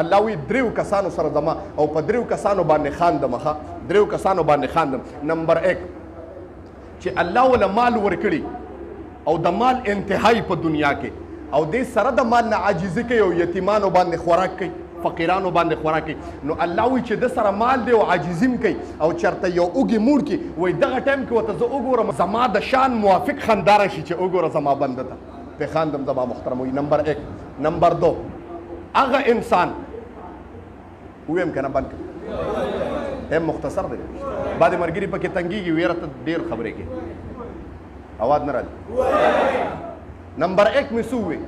الله وی دریو کسانو سره دما او په دریو کسانو باندې خاندم ښه دریو کسانو باندې خاندم. نمبر 1 چې الله ول مال ورکړي او د مال انتهایی په دنیا کې او دې سره د مال نه عاجزي کوي او یتیمانو باندې خوراک کوي فقیرانو باندې خوراک کوي نو الله وی چې د سره مال دی او عاجزیم کوي او چرته یو اوږي موړ کې وای دغه ټایم کې وته زه وګورم زما د شان موافق خنداره شي چې وګوره زما بنده ته په خاندم زما محترم وي. نمبر 1. نمبر 2 هغه انسان ویم کنه بند کړ هم مختصر دی بعد مرګري پکې تنګيږي ویره ته ډیر خبرې کې اواز نه راځي. نمبر 1 مې سوې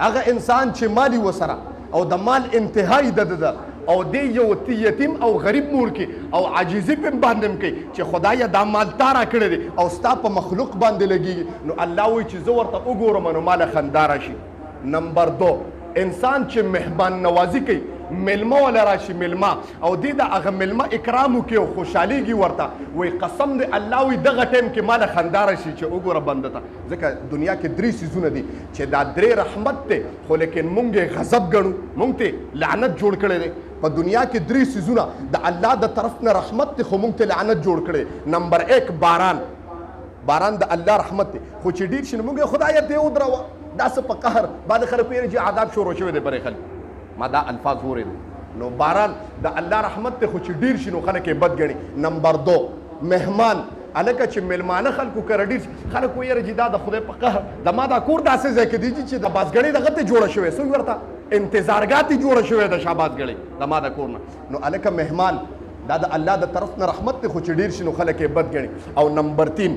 هغه انسان چې مالی وسره او د مال انتهایی ده او دی یو یتیم او غریب مور کې او عاجزي په باندې کوي چې خدای دا مال تارا کړی دی او ستا په مخلوق باندې لګي نو الله وی چې زه ورته وګورم نو مال خنداره شي. نمبر 2 انسان چې مهمان نوازی کوي ملما ولا راشي ملما او دې د هغه ملما اکرام وکي او خوشحاليږي ورته وای قسم دې الله وي دغه ټیم کې مال خنداره شي چې وګوره بنده ته ځکه دنیا کې درې سيزونه دي چې دا درې رحمت ته خو لیکن مونږ غضب ګڼو مونږ ته لعنت جوړ کړی دی په دنیا کې درې سيزونه د الله د طرف نه رحمت ته خو مونږ ته لعنت جوړ کړی. نمبر 1 باران د الله رحمت ته خو چې ډیر شنه مونږ خدای ته ودراوه داسې په قهر بعد خره پیری چې عذاب شروع شوی دی پرې خلک ما دا الفاظ وره نو باران د الله رحمت ته خو چې ډیر شنو خلک یې بد ګڼي. نمبر 2 مهمان الکه چې ملمانه خلکو کړه ډیر خلک ویره چې دا د خدای په قهر د ما دا کور داسې ځای کې دی چې د بازګړې دغه ته جوړه شوی سو ورته انتظارګاتی جوړه شوی د شابازګړې د ما دا کور نه نو الکه مهمان دا د الله د طرف نه رحمت ته خو چې ډیر شنو خلک یې بد ګڼي. او نمبر 3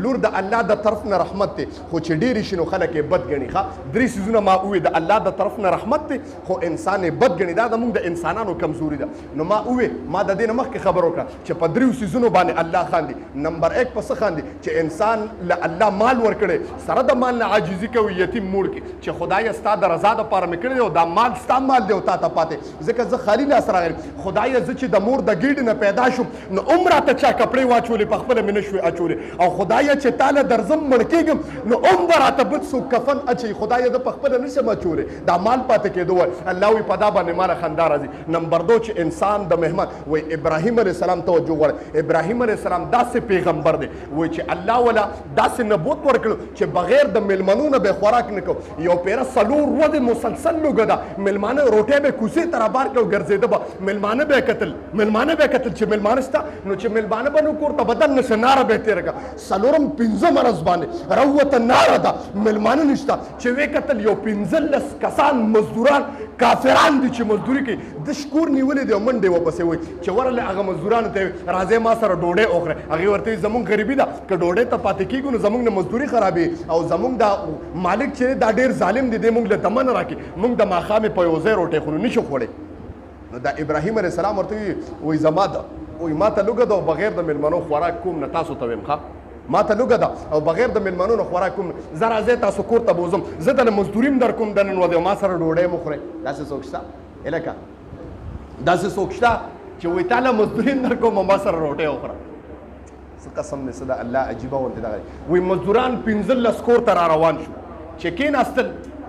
لور د الله د طرف نه رحمت ته خو چې ډېری شنو خلک یې بد ګڼي ښه درې سيزونه ما ووی د الله د طرف نه رحمت ته خو انسان یې بد ګڼي دا زموږ د انسانانو کمزوري ده. نو ما ووی ما د دې نه مخکې خبر وکړه چې په درېو سيزونو باندې الله خاندي. نمبر 1 پس خاندي چې انسان له الله مال ورکړي سره د مال نه عاجزي کوي یتیم موړ کې چې خدای ستا د رضا دپاره مې کړی دی او دا مال ستا مال دی او تا ته پاتې ځکه زه خالي لاس راغلی خدای زه چې د مور د ګیډې نه پیدا شوم نو عمره ته چا کپړې واچولې په خپله مې نه شوې اچولې او خدای چې تاله درځم مړ کېږم نو هم به راته بل څوک کفن اچوي خدای زه په خپله نشم اچولی دا مال پاتې کېدو وایي الله وایي په دا باندې ماله خندا راځي. نمبر 2 چې انسان د مهمان وایي ابراهیم علیه السلام توجه غواړي ابراهیم علیه السلام داسې پیغمبر دی وایي چې الله والا داسې نبوت ورکړو چې بغیر د ملمنو نه به خوراک نه کوو یو پیره 4 ورځې مسلسل لوږه ده ملمانه روټۍ به کوڅې ته رابار کړو ګرځېده به ملمانه به یې کتل چې ملمانه شته نو چې ملمانه به نو کور ته بدن نشه ناره به یې تېره کړه څلورم 15 مرض باندې راوته ناره ده ملمانه نشته چې وې کتل یو 15 کسان مزدوران کافران دي چې مزدوري کوي د شکور نیولې دی منډې وپسې وایي چې ورله هغه مزدورانو ته راځئ ما سره ډوډۍ وخوره هغې ورته زمونږ غریبي ده که ډوډۍ ته پاتې کېږو نو زمونږ نه مزدوري خرابوي او زمونږ دا مالک چې دا ډېر ظالم دی دی مونږ له دمه نه راکړي مونږ د ماښامې په یو ځای روټۍ خورو نشو خوړی. نو دا ابراهیم علیه السلام ورته وایي زما ده وایي ما ته لوږه ده او بغیر د مېلمنو خوراک کوم نه تاسو ته ویم ښه ما ته لوږه ده او بغیر د مېلمنو نه خوراک کوم زه راځئ تاسو کور ته بوځم زه دله مزدوري در کوم د نن ورځې ما سره ډوډۍ مو خورئ داسې څوک شته هلکه داسې څوک شته چې وایي تا له مزدوري در کوم او ما سره روټۍ وخوره څه قسم دی څه د الله عجیبه غوندې دغه وایي مزدوران 15 کور ته را روان شو چې کېناستل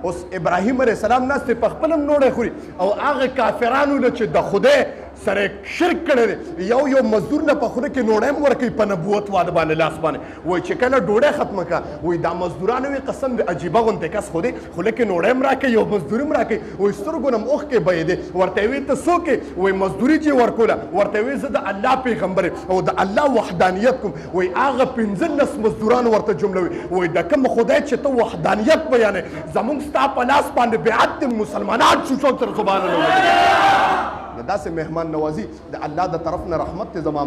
اوس ابراهیم علیه السلام ناست په خپل هم نوړی خوري او هغه کافرانو نه چې د خدای سره شرک کړی دی یو مزدور نه په خوله کې نوړی هم ورکوي په نبوت واده باندې لاس باندې وایي چې کله ډوډۍ ختمه کړه وایي دا مزدورانو وایي قسم د عجیبه غوندې کس خو دی خوله کې نوړی هم راکوي یو مزدوري هم راکوي وایي سترګو نه هم اوښکې بهېدې ورته یې وایي ته څوک یې وایي مزدوري چې ورکوله ورته یې وایي زه د الله پیغمبر او د الله وحدانیت کوم وایي هغه 15 مزدورانو ورته جمله وي وایي د کوم خدای چې ته وحدانیت بیانې زمونږ ستا په لاس باندې بیعت د مسلمانان شو څوک سره سبحان الله داسې مهمان نوازي د الله د طرف نه رحمت ته زما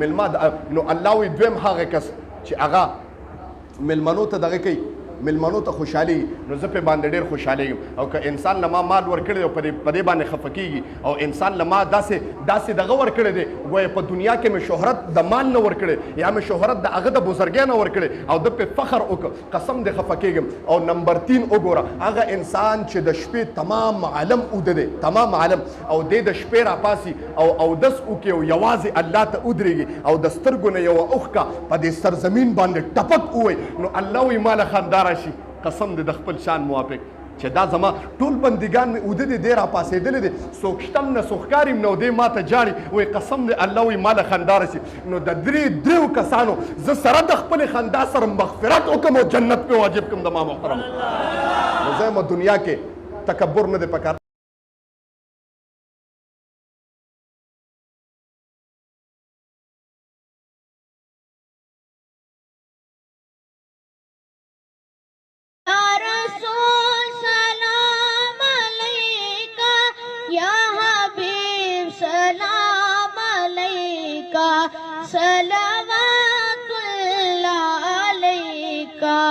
ملما نو الله وی دویم هغه کس چې هغه ملمنو ته دغه کوي ملمنو ته خوشحالي نو زه پې باندې ډېر خوشحالیږم او که انسان له ما مال ورکړی دی او په دې باندې خفه کېږي او انسان له ما داسې دغه ورکړی دی وایي په دنیا کې مې شهرت د مال نه ورکړی یا مې شهرت د هغه د بزرګۍ نه ورکړی او ده پې فخر وکړه قسم دې خفه کېږم. او نمبر 3 وګوره هغه انسان چې د شپې تمام عالم اوده دی تمام عالم او دی د شپې راپاسي او اودس وکړي او یوازې الله ته ودرېږي او د سترګو نه یوه اوښکه په دې سرزمین باندې ټپک ووایي نو الله وایي ما له خندا راشي قسم دې د خپل شان موافق چې دا زما ټول بندګان مې اوده دي دی راپاڅېدلي دي څوک شتم نه څوک ښکار یم نه او دی ما ته جاړي وایي قسم دی الله وایي ما له خندا رسي نو د دریو کسانو زه سره د خپلې خندا سره مغفرت وکړم او جنت پې واجب کړم د ما محترم نو زه یم دنیا کې تکبر نه دی پکار सलाम